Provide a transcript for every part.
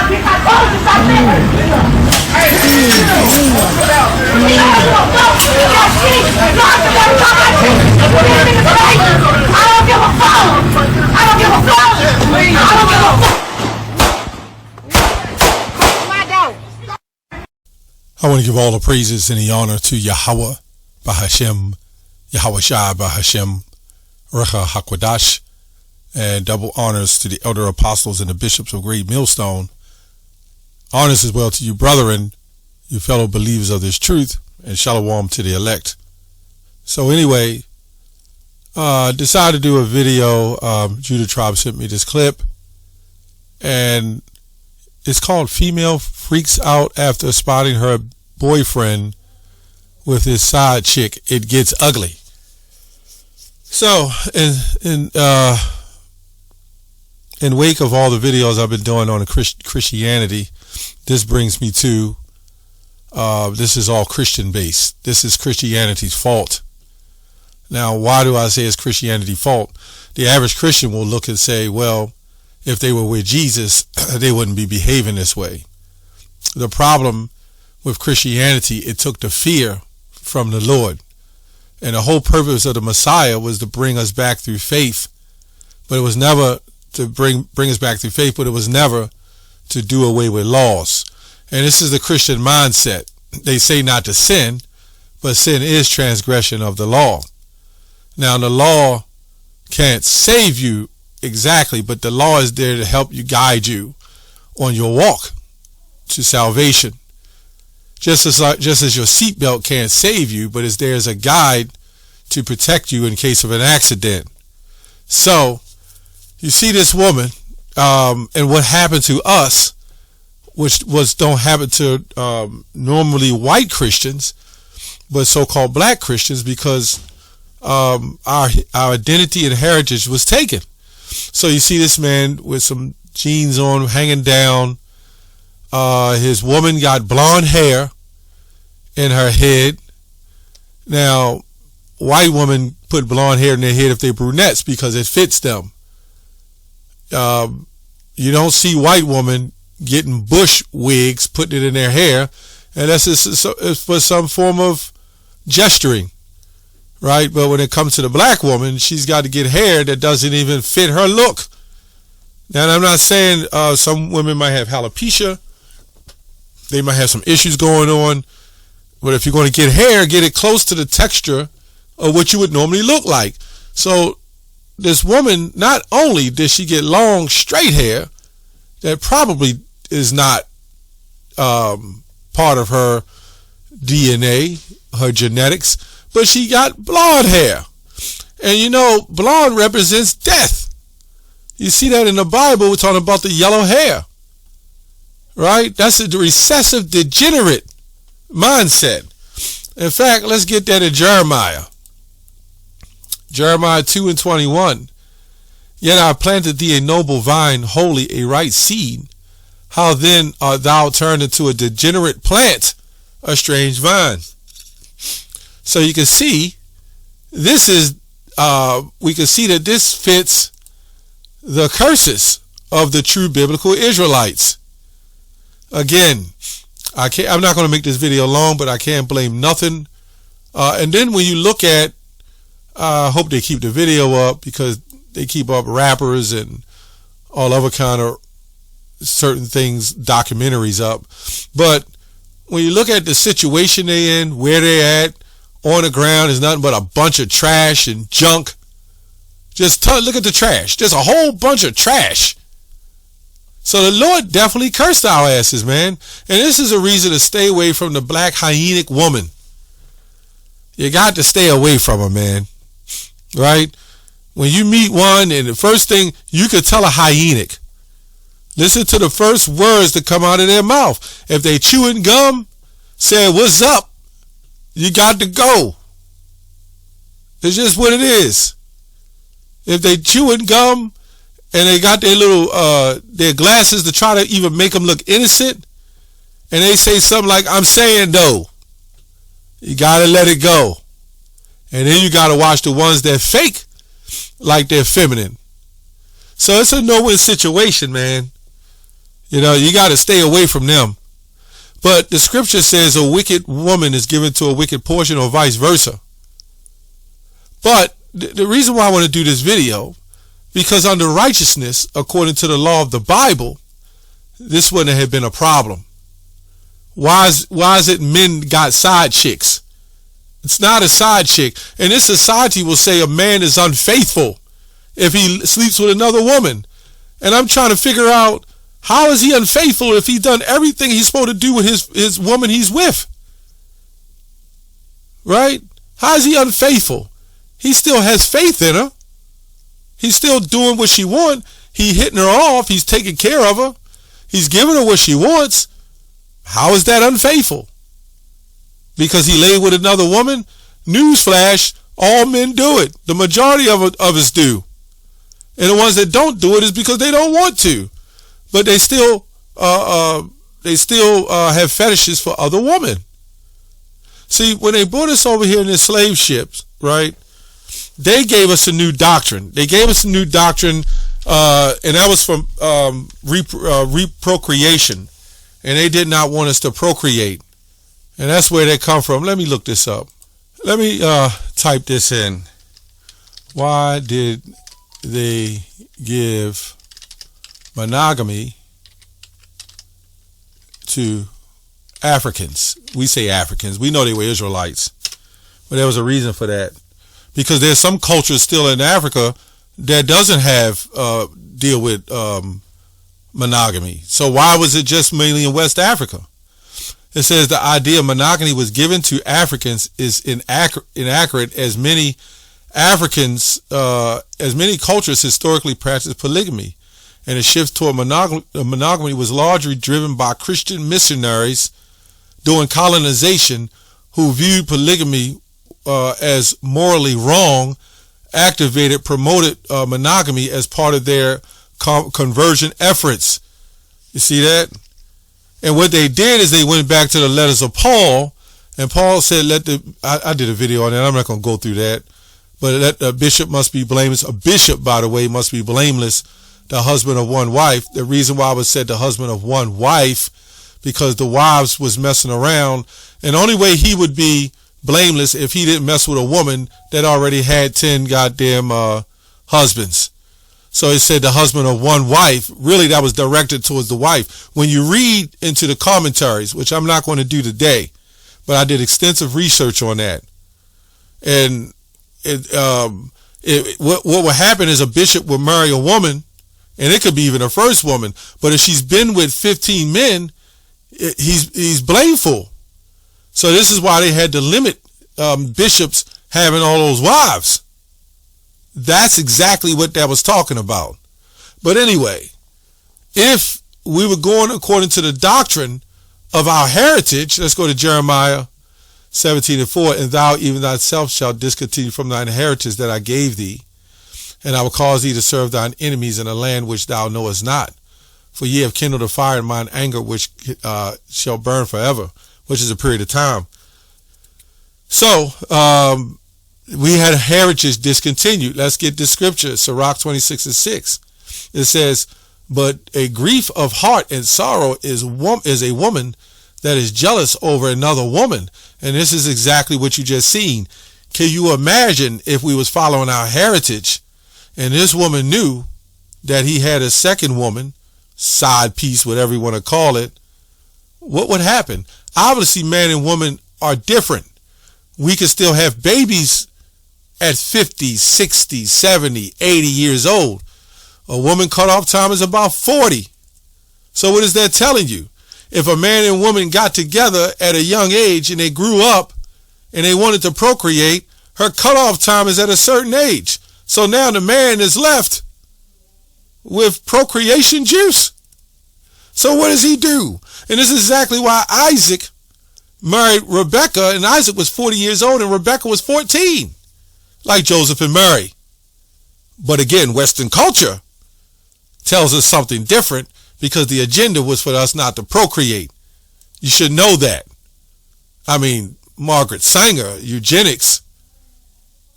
I want to give all the praises and the honor to Yahweh, Bahashem, Yahweh Shai, Bahashem, Recha HaKodash, and double honors to the elder apostles and the bishops of Great Millstone. Honors as well to you, brethren, you fellow believers of this truth, and shalom to the elect. So anyway, decided to do a video. Judah Tribe sent me this clip, and it's called Female Freaks Out After Spotting Her Boyfriend with His Side Chick. It Gets Ugly. So, in wake of all the videos I've been doing on Christianity, this brings me to, this is all Christian based. This is Christianity's fault. Now, why do I say it's Christianity's fault? The average Christian will look and say, well, if they were with Jesus, they wouldn't be behaving this way. The problem with Christianity, it took the fear from the Lord. And the whole purpose of the Messiah was to bring us back through faith. But it was never to bring us back through faith, but it was never to do away with laws. And this is the Christian mindset. They say not to sin, but sin is transgression of the law. Now, the law can't save you exactly, but the law is there to help you, guide you on your walk to salvation. Just as your seatbelt can't save you, but it's there as a guide to protect you in case of an accident. So, you see this woman, and what happened to us, which don't happen to normally white Christians, but so-called black Christians, because our identity and heritage was taken. So you see this man with some jeans on, hanging down. His woman got blonde hair in her head. Now, white women put blonde hair in their head if they're brunettes because it fits them. You don't see white women getting bush wigs, putting it in their hair, unless it's for some form of gesturing, right? But when it comes to the black woman, she's got to get hair that doesn't even fit her look. Now, I'm not saying some women might have alopecia, they might have some issues going on, but if you're going to get hair, get it close to the texture of what you would normally look like. So this woman, not only did she get long, straight hair that probably is not part of her DNA, her genetics, but she got blonde hair. And you know, blonde represents death. You see that in the Bible, we're talking about the yellow hair, right? That's a recessive, degenerate mindset. In fact, let's get that in Jeremiah. Jeremiah 2:21. Yet I planted thee a noble vine, holy, a right seed. How then art thou turned into a degenerate plant, a strange vine? So you can see, this is, we can see that this fits the curses of the true biblical Israelites. Again, I'm not going to make this video long, but I can't blame nothing. And then when you look at, I hope they keep the video up because they keep up rappers and all other kind of certain things, documentaries up. But when you look at the situation they're in, where they're at, on the ground is nothing but a bunch of trash and junk. Just look at the trash. There's a whole bunch of trash. So the Lord definitely cursed our asses, man. And this is a reason to stay away from the black hyenic woman. You got to stay away from her, man. Right? When you meet one, and the first thing, you could tell a hyenic. Listen to the first words that come out of their mouth. If they chewing gum, say, what's up? You got to go. It's just what it is. If they chewing gum and they got their little their glasses to try to even make them look innocent, and they say something like, I'm saying though, you got to let it go. And then you got to watch the ones that fake like they're feminine. So it's a no-win situation, man. You got to stay away from them. But the scripture says a wicked woman is given to a wicked portion, or vice versa. But the reason why I want to do this video, because under righteousness, according to the law of the Bible, this wouldn't have been a problem. Why is it men got side chicks? It's not a side chick. And this society will say a man is unfaithful if he sleeps with another woman. And I'm trying to figure out, how is he unfaithful if he's done everything he's supposed to do with his woman he's with? Right? How is he unfaithful? He still has faith in her. He's still doing what she wants. He's hitting her off. He's taking care of her. He's giving her what she wants. How is that unfaithful? Because he laid with another woman? Newsflash, all men do it. The majority of us do. And the ones that don't do it is because they don't want to. But they still have fetishes for other women. See, when they brought us over here in the slave ships, right, they gave us a new doctrine. They gave us a new doctrine, and that was from reprocreation. And they did not want us to procreate. And that's where they come from. Let me look this up. Let me type this in. Why did they give monogamy to Africans? We say Africans. We know they were Israelites. But there was a reason for that. Because there's some cultures still in Africa that doesn't have deal with monogamy. So why was it just mainly in West Africa? It says the idea of monogamy was given to Africans is inaccurate, as many Africans, as many cultures historically practiced polygamy, and a shift toward monogamy was largely driven by Christian missionaries during colonization, who viewed polygamy as morally wrong, promoted monogamy as part of their conversion efforts. You see that? And what they did is they went back to the letters of Paul, and Paul said, I did a video on that. I'm not going to go through that. But that a bishop must be blameless. A bishop, by the way, must be blameless, the husband of one wife. The reason why I was said the husband of one wife, because the wives was messing around. And the only way he would be blameless if he didn't mess with a woman that already had 10 goddamn husbands. So it said the husband of one wife. Really, that was directed towards the wife. When you read into the commentaries, which I'm not going to do today, but I did extensive research on that. And what will happen is a bishop will marry a woman, and it could be even a first woman. But if she's been with 15 men, he's blameful. So this is why they had to limit bishops having all those wives. That's exactly what that was talking about. But anyway, if we were going according to the doctrine of our heritage, let's go to Jeremiah 17:4, and thou even thyself shalt discontinue from thine heritage that I gave thee, and I will cause thee to serve thine enemies in a land which thou knowest not. For ye have kindled a fire in mine anger, which shall burn forever, which is a period of time. So, we had heritage discontinued. Let's get the scripture, Sirach 26:6. It says, but a grief of heart and sorrow is a woman that is jealous over another woman. And this is exactly what you just seen. Can you imagine if we was following our heritage and this woman knew that he had a second woman, side piece, whatever you want to call it, what would happen? Obviously, man and woman are different. We can still have babies at 50, 60, 70, 80 years old. A woman cutoff time is about 40. So what is that telling you? If a man and woman got together at a young age and they grew up and they wanted to procreate, her cutoff time is at a certain age. So now the man is left with procreation juice. So what does he do? And this is exactly why Isaac married Rebekah, and Isaac was 40 years old and Rebekah was 14, like Joseph and Mary. But again, Western culture tells us something different, because the agenda was for us not to procreate. You should know that. I mean, Margaret Sanger, eugenics,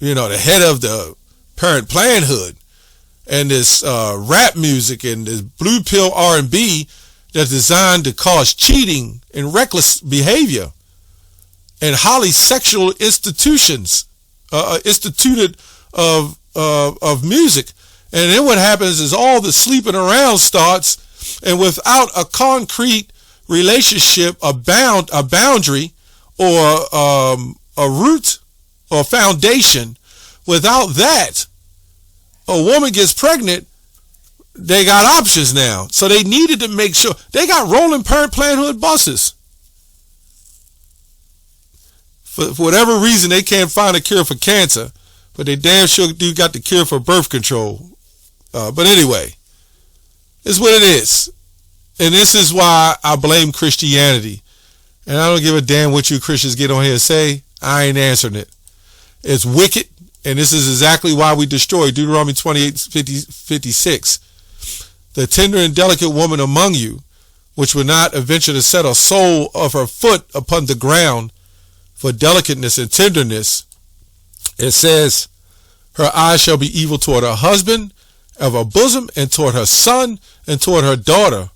the head of the Parent Planned Hood, and this rap music and this blue pill R&B that's designed to cause cheating and reckless behavior and highly sexual institutions, instituted of music. And then what happens is all the sleeping around starts, and without a concrete relationship, a boundary, or a root or foundation, without that, a woman gets pregnant, they got options now. So they needed to make sure. They got rolling Planned Hood buses. For whatever reason, they can't find a cure for cancer, but they damn sure do got the cure for birth control. But anyway, it's what it is. And this is why I blame Christianity. And I don't give a damn what you Christians get on here and say. I ain't answering it. It's wicked. And this is exactly why we destroy Deuteronomy 28:56. The tender and delicate woman among you, which will not venture to set a sole of her foot upon the ground for delicateness and tenderness. It says, her eyes shall be evil toward her husband, of her bosom, and toward her son, and toward her daughter.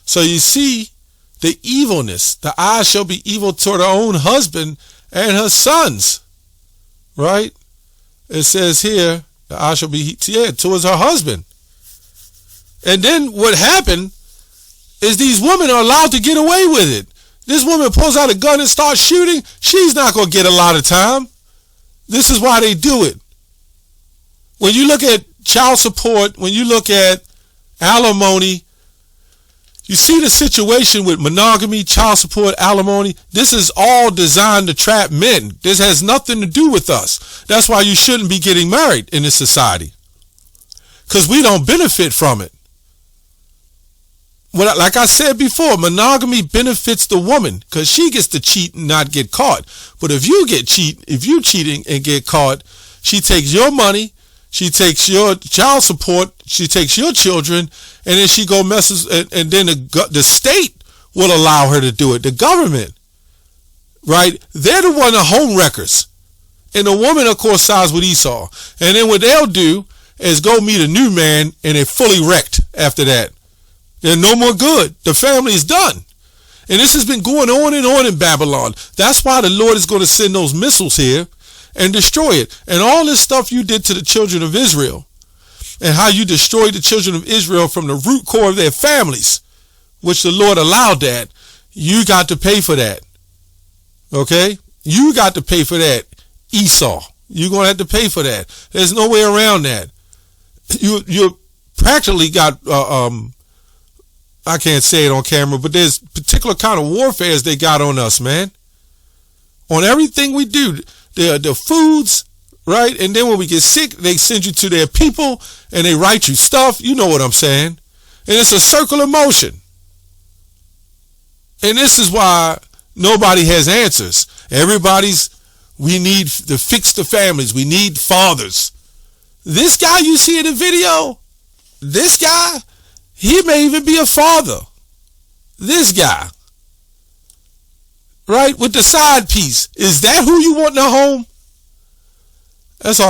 So you see the evilness. The eyes shall be evil toward her own husband and her sons. Right? It says here, the eyes shall be towards her husband. And then what happened is these women are allowed to get away with it. This woman pulls out a gun and starts shooting. She's not going to get a lot of time. This is why they do it. When you look at child support, when you look at alimony, you see the situation with monogamy, child support, alimony. This is all designed to trap men. This has nothing to do with us. That's why you shouldn't be getting married in this society, because we don't benefit from it. Like I said before, monogamy benefits the woman because she gets to cheat and not get caught. But if you cheating and get caught, she takes your money, she takes your child support, she takes your children, and then she go messes, and then the state will allow her to do it. The government, right? They're the one, the home wreckers. And the woman, of course, sides with Esau. And then what they'll do is go meet a new man, and they're fully wrecked after that. They're no more good. The family is done. And this has been going on and on in Babylon. That's why the Lord is going to send those missiles here and destroy it. And all this stuff you did to the children of Israel, and how you destroyed the children of Israel from the root core of their families, which the Lord allowed that, you got to pay for that. Okay? You got to pay for that. Esau. You're going to have to pay for that. There's no way around that. You practically got... I can't say it on camera, but there's particular kind of warfare they got on us, man. On everything we do. The foods, right? And then when we get sick, they send you to their people and they write you stuff. You know what I'm saying. And it's a circle of motion. And this is why nobody has answers. We need to fix the families. We need fathers. This guy you see in the video, this guy, he may even be a father. This guy. Right? With the side piece. Is that who you want in the home? That's all.